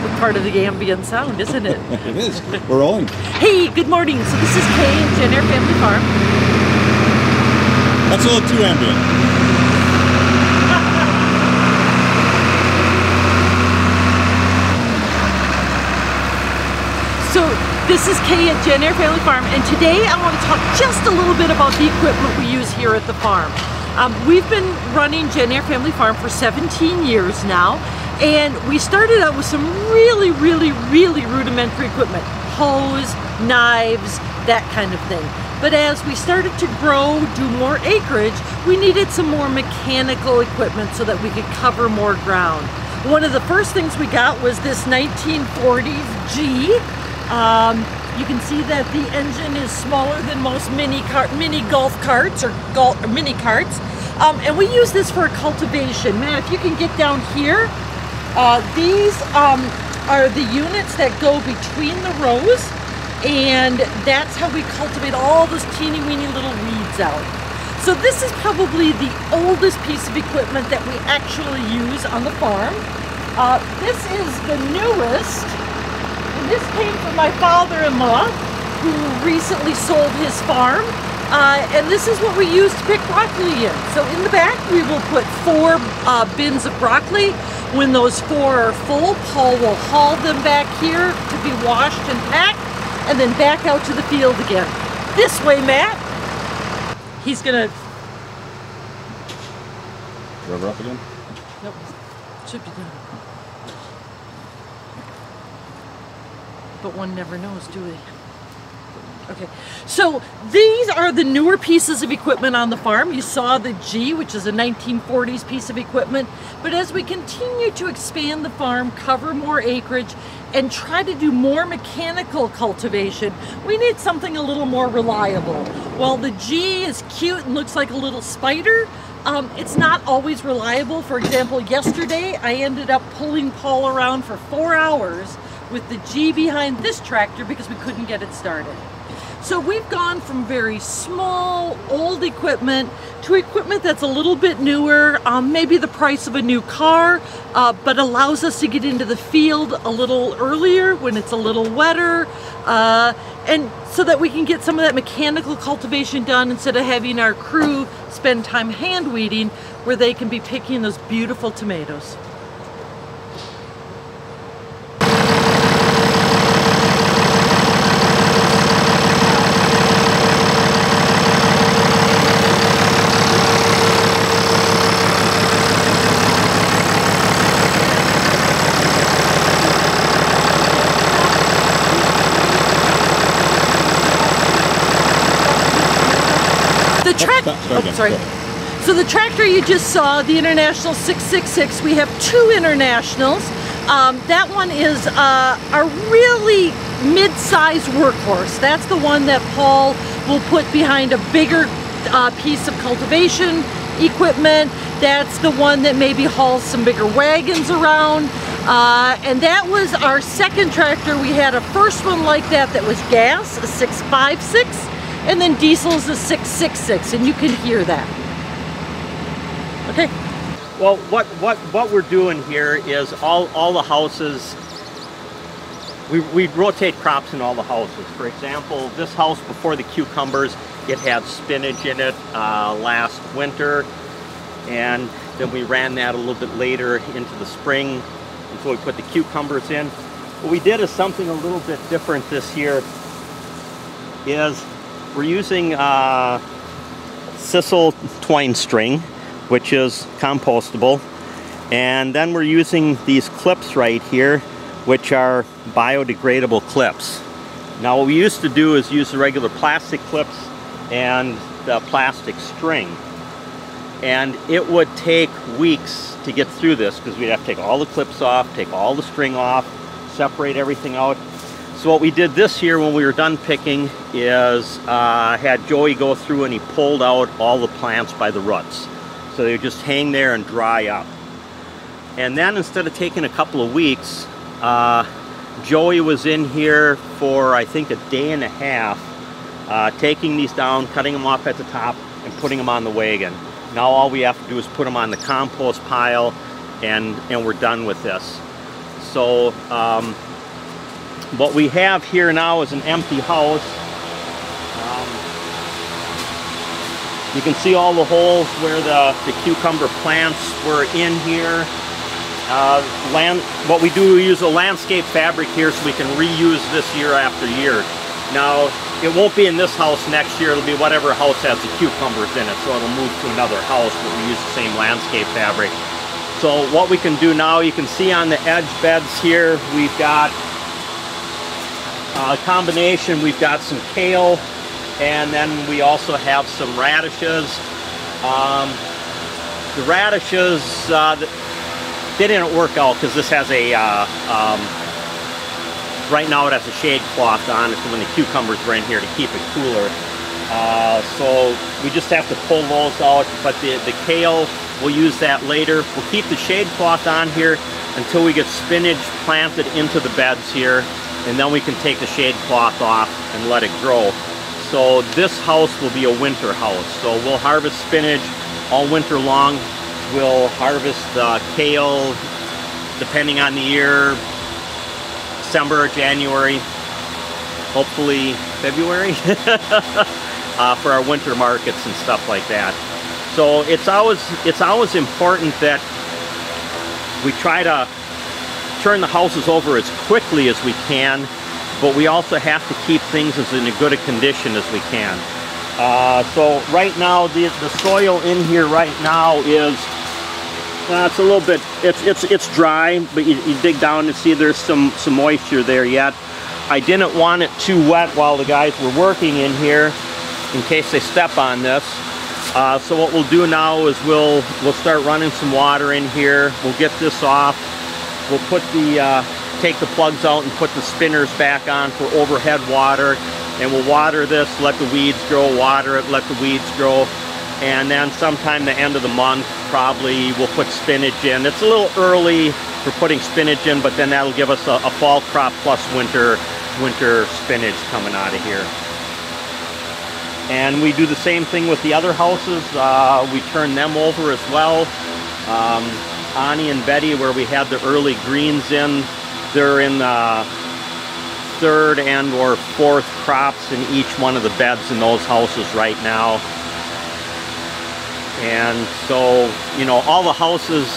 perfect part of the ambient sound, isn't it? It is. We're rolling. Hey, good morning. So this is Kay and JenEhr Family Farm. That's a little too ambient. So this is Kay at JenEhr Family Farm, and today I want to talk just a little bit about the equipment we use here at the farm. We've been running JenEhr Family Farm for 17 years now, and we started out with some really rudimentary equipment. Hose, knives, that kind of thing. But as we started to grow, do more acreage, we needed some more mechanical equipment so that we could cover more ground. One of the first things we got was this 1940s G. You can see that the engine is smaller than most mini golf carts or mini carts. And we use this for cultivation. Matt, if you can get down here, these are the units that go between the rows, and that's how we cultivate all those teeny weeny little weeds out. So this is probably the oldest piece of equipment that we actually use on the farm. This is the newest. This came from my father-in-law, who recently sold his farm, and this is what we use to pick broccoli in. So in the back we will put 4 bins of broccoli. When those 4 are full, Paul will haul them back here to be washed and packed, and then back out to the field again. This way, Matt. He's gonna... Rubber up again? Nope, should be done. But one never knows, do we? Okay, so these are the newer pieces of equipment on the farm. You saw the G, which is a 1940s piece of equipment. But as we continue to expand the farm, cover more acreage, and try to do more mechanical cultivation, we need something a little more reliable. While the G is cute and looks like a little spider, it's not always reliable. For example, yesterday I ended up pulling Paul around for 4 hours with the G behind this tractor because we couldn't get it started. So we've gone from very small, old equipment to equipment that's a little bit newer, maybe the price of a new car, but allows us to get into the field a little earlier when it's a little wetter, and so that we can get some of that mechanical cultivation done instead of having our crew spend time hand weeding, where they can be picking those beautiful tomatoes. So the tractor you just saw, the International 666, we have 2 Internationals. That one is a really mid-sized workhorse. That's the one that Paul will put behind a bigger piece of cultivation equipment. That's the one that maybe hauls some bigger wagons around. And that was our second tractor. We had a first one like that was gas, a 656. And then diesel's a 666, and you can hear that. Okay. Well, what we're doing here is all the houses, we rotate crops in all the houses. For example, this house before the cucumbers, it had spinach in it last winter, and then we ran that a little bit later into the spring until we put the cucumbers in. What we did is something a little bit different this year. We're using sisal twine string, which is compostable, and then we're using these clips right here, which are biodegradable clips. Now what we used to do is use the regular plastic clips and the plastic string, and it would take weeks to get through this because we'd have to take all the clips off, take all the string off, separate everything out. So what we did this year when we were done picking is had Joey go through and he pulled out all the plants by the roots. So they would just hang there and dry up. And then instead of taking a couple of weeks, Joey was in here for I think a day and a half, taking these down, cutting them off at the top and putting them on the wagon. Now all we have to do is put them on the compost pile and we're done with this. So what we have here now is an empty house. You can see all the holes where the cucumber plants were in here. What we do, we use a landscape fabric here so we can reuse this year after year. Now, it won't be in this house next year. It'll be whatever house has the cucumbers in it, so it'll move to another house, but we use the same landscape fabric. So what we can do now, you can see on the edge beds here, we've got a combination. We've got some kale, and then we also have some radishes. The radishes, they didn't work out because this has a, right now it has a shade cloth on it, so when the cucumbers are in here to keep it cooler. So we just have to pull those out, but the kale, we'll use that later. We'll keep the shade cloth on here until we get spinach planted into the beds here, and then we can take the shade cloth off and let it grow. So this house will be a winter house. So we'll harvest spinach all winter long. We'll harvest kale, depending on the year, December or January, hopefully February, for our winter markets and stuff like that. So it's always important that we try to turn the houses over as quickly as we can, but we also have to keep things as in a good a condition as we can. So right now, the soil in here right now is, it's a little bit, it's dry, but you dig down and see there's some moisture there yet. I didn't want it too wet while the guys were working in here, in case they step on this. So what we'll do now is we'll start running some water in here. We'll get this off. We'll put take the plugs out and put the spinners back on for overhead water, and we'll water this, let the weeds grow, water it, let the weeds grow, and then sometime the end of the month probably we'll put spinach in. It's a little early for putting spinach in, but then that'll give us a fall crop plus winter spinach coming out of here. And we do the same thing with the other houses. We turn them over as well. Annie and Betty, where we had the early greens in, they're in third and or fourth crops in each one of the beds in those houses right now. And so, you know, all the houses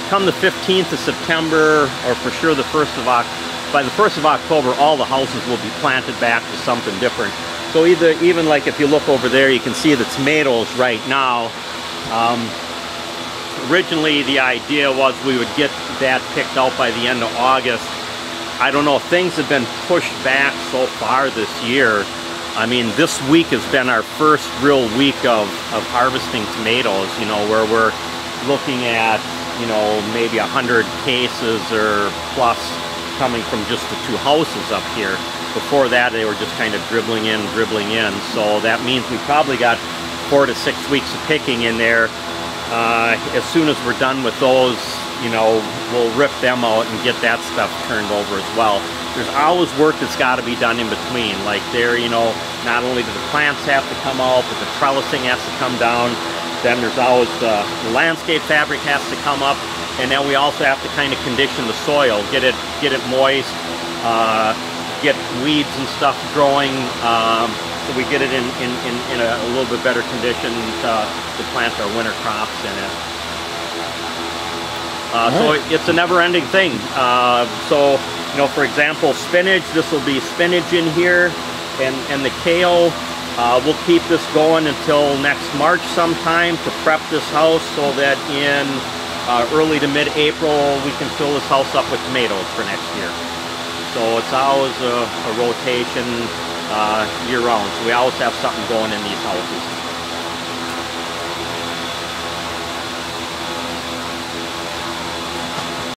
come the 15th of September, or for sure the 1st of October, by the 1st of October, all the houses will be planted back to something different. So even like if you look over there, you can see the tomatoes right now. Originally, the idea was we would get that picked out by the end of August. I don't know, things have been pushed back so far this year. I mean, this week has been our first real week of harvesting tomatoes, you know, where we're looking at, you know, maybe 100 cases or plus coming from just the two houses up here. Before that, they were just kind of dribbling in. So that means we probably got 4 to 6 weeks of picking in there. As soon as we're done with those, you know, we'll rip them out and get that stuff turned over as well. There's always work that's got to be done in between. Like there, you know, not only do the plants have to come out, but the trellising has to come down. Then there's always the landscape fabric has to come up, and then we also have to kind of condition the soil, get it moist, get weeds and stuff growing, so we get it in a little bit better condition to plant our winter crops in it. So it's a never-ending thing. So, you know, for example, spinach, this will be spinach in here, and the kale, we'll keep this going until next March sometime to prep this house so that in early to mid-April we can fill this house up with tomatoes for next year. So it's always a rotation year-round. So we always have something going in these houses.